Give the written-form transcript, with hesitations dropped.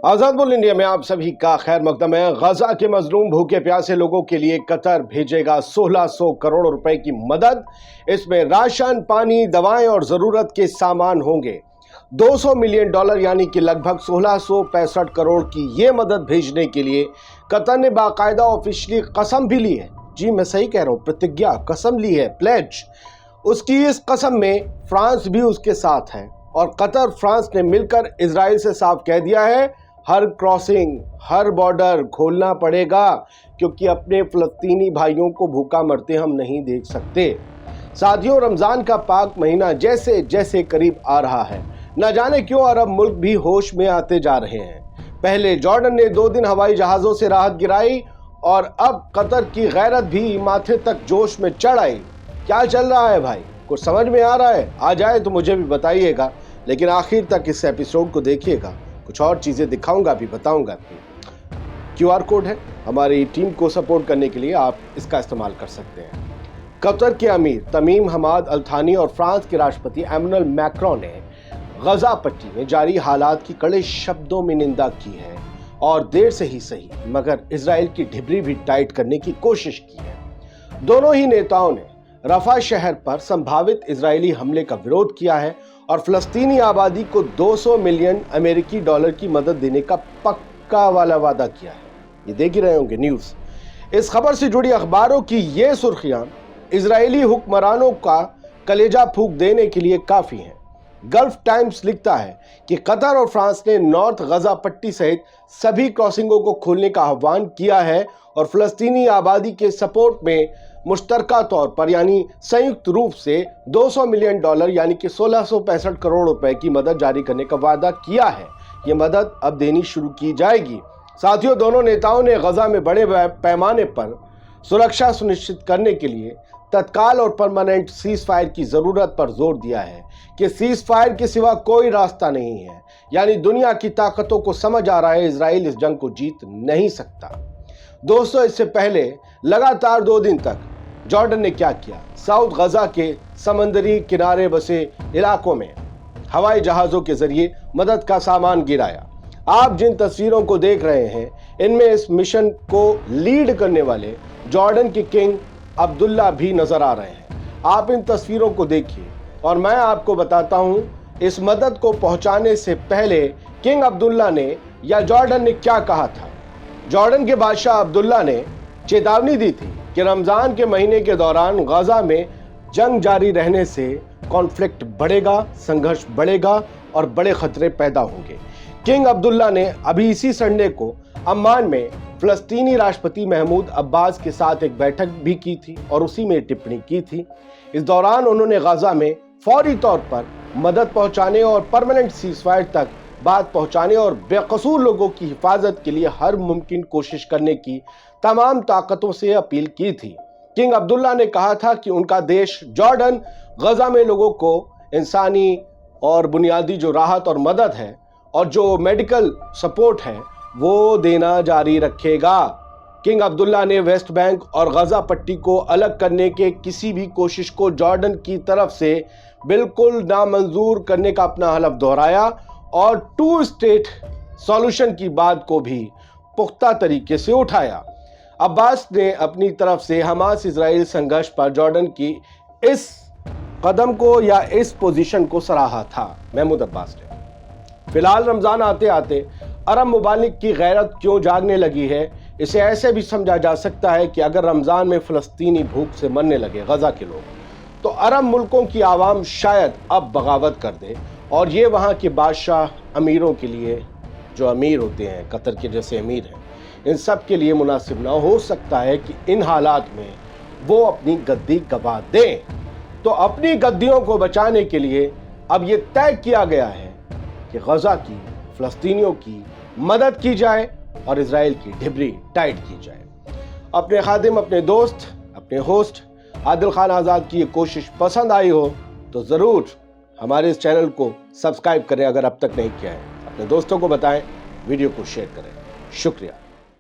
आजाद bull India में आप सभी का खैर मकदम है। गजा के मजलूम भूखे प्यासे लोगों के लिए कतर भेजेगा 1600 करोड़ रुपए की मदद। इसमें राशन, पानी, दवाएं और जरूरत के सामान होंगे। 200 मिलियन डॉलर यानी कि लगभग 1665 करोड़ की ये मदद भेजने के लिए कतर ने बाकायदा ऑफिशियली कसम भी ली है। जी मैं सही कह रहा हूं, प्रतिज्ञा, कसम ली है, प्लेज। उसकी इस कसम में फ्रांस भी उसके साथ है और कतर फ्रांस ने मिलकर इजराइल से साफ कह दिया है हर क्रॉसिंग, हर बॉर्डर खोलना पड़ेगा, क्योंकि अपने फलस्तीनी भाइयों को भूखा मरते हम नहीं देख सकते। साथियों, रमजान का पाक महीना जैसे जैसे करीब आ रहा है, न जाने क्यों अरब मुल्क भी होश में आते जा रहे हैं। पहले जॉर्डन ने 2 दिन हवाई जहाजों से राहत गिराई और अब कतर की गैरत भी माथे तक जोश में चढ़ आई। क्या चल रहा है भाई, कुछ समझ में आ रहा है? आ जाए तो मुझे भी बताइएगा, लेकिन आखिर तक इस एपिसोड को देखिएगा। कुछ और चीज़ें दिखाऊंगा भी, बताऊंगा भी। QR कोड है, हमारी टीम को सपोर्ट करने के लिए आप इसका इस्तेमाल कर सकते हैं। कतर के अमीर तमीम हमाद अल थानी और फ्रांस के राष्ट्रपति एमैनुअल मैक्रों ने गजा पट्टी में जारी हालात की कड़े शब्दों में निंदा की है और देर से ही सही मगर इजराइल की ढिबरी भी टाइट करने की कोशिश की है। दोनों ही नेताओं ने रफा शहर पर संभावित इजरायली हमले का विरोध किया है और फलस्तीनी आबादी को 200 मिलियन अमेरिकी डॉलर की मदद देने का पक्का वाला वादा किया है। ये देख ही रहे होंगे न्यूज़। इस खबर से जुड़ी अखबारों की ये सुर्खियां इजरायली हुक्मरानों का कलेजा फूंक देने के लिए काफ़ी हैं। गल्फ टाइम्स लिखता है कि कतर और फ्रांस ने नॉर्थ गजा पट्टी सहित सभी क्रॉसिंगों को खोलने का आह्वान किया है और फलस्तीनी आबादी के सपोर्ट में मुश्तरका तौर पर यानी संयुक्त रूप से 200 मिलियन डॉलर यानी कि 1665 करोड़ रुपए की मदद जारी करने का वादा किया है। ये मदद अब देनी शुरू की जाएगी। साथियों, दोनों नेताओं ने गजा में बड़े पैमाने पर सुरक्षा सुनिश्चित करने के लिए तत्काल और परमानेंट सीज फायर की जरूरत पर जोर दिया है कि सीज फायर के सिवा कोई रास्ता नहीं है। यानी दुनिया की ताकतों को समझ आ रहा है इजराइल इस जंग को जीत नहीं सकता। दोस्तों, इससे पहले लगातार 2 दिन तक जॉर्डन ने क्या किया? साउथ गजा के समंदरी किनारे बसे इलाकों में हवाई जहाजों के जरिए मदद का सामान गिराया। आप जिन तस्वीरों को देख रहे हैं, इनमें इस मिशन को लीड करने वाले जॉर्डन के किंग अब्दुल्ला भी नजर आ रहे हैं। आप इन तस्वीरों को देखिए और मैं आपको बताता हूं इस मदद को पहुंचाने से पहले किंग अब्दुल्ला ने या जॉर्डन ने क्या कहा था। जॉर्डन के बादशाह अब्दुल्ला ने चेतावनी दी थी कि रमजान के महीने के दौरान गजा में जंग जारी रहने से कॉन्फ्लिक्ट बढ़ेगा, संघर्ष बढ़ेगा और बड़े खतरे पैदा होंगे। किंग अब्दुल्ला ने अभी इसी संडे को अम्मान में फलस्तीनी राष्ट्रपति महमूद अब्बास के साथ एक बैठक भी की थी और उसी में टिप्पणी की थी। इस दौरान उन्होंने गजा में फौरी तौर पर मदद पहुंचाने और परमानेंट सीजफायर तक बात पहुंचाने और बेकसूर लोगों की हिफाजत के लिए हर मुमकिन कोशिश करने की तमाम ताकतों से अपील की थी। किंग अब्दुल्ला ने कहा था कि उनका देश जॉर्डन गजा में लोगों को इंसानी और बुनियादी जो राहत और मदद है और जो मेडिकल सपोर्ट है वो देना जारी रखेगा। किंग अब्दुल्ला ने वेस्ट बैंक और गजा पट्टी को अलग करने के किसी भी कोशिश को जॉर्डन की तरफ से बिल्कुल नामंजूर करने का अपना हलफ दोहराया और 2 स्टेट सॉल्यूशन की बात को भी पुख्ता तरीके से उठाया। अब्बास ने अपनी तरफ से हमास इजराइल संघर्ष पर जॉर्डन की इस कदम को या इस पोजीशन को सराहा था। महमूद अब्बास ने फिलहाल रमजान आते आते अरब मुमालिक की गैरत क्यों जागने लगी है, इसे ऐसे भी समझा जा सकता है कि अगर रमजान में फलस्तीनी भूख से मरने लगे गजा के लोग, तो अरब मुल्कों की आवाम शायद अब बगावत कर दे और ये वहाँ के बादशाह अमीरों के लिए, जो अमीर होते हैं कतर के जैसे अमीर हैं, इन सब के लिए मुनासिब ना हो सकता है कि इन हालात में वो अपनी गद्दी गवा दें। तो अपनी गद्दियों को बचाने के लिए अब ये तय किया गया है कि गजा की, फलस्तीनियों की मदद की जाए और इजराइल की ढिबरी टाइट की जाए। अपने खादिम, अपने दोस्त, अपने होस्ट आदिल खान आज़ाद की ये कोशिश पसंद आई हो तो ज़रूर हमारे इस चैनल को सब्सक्राइब करें अगर अब तक नहीं किया है। अपने दोस्तों को बताएं, वीडियो को शेयर करें। शुक्रिया।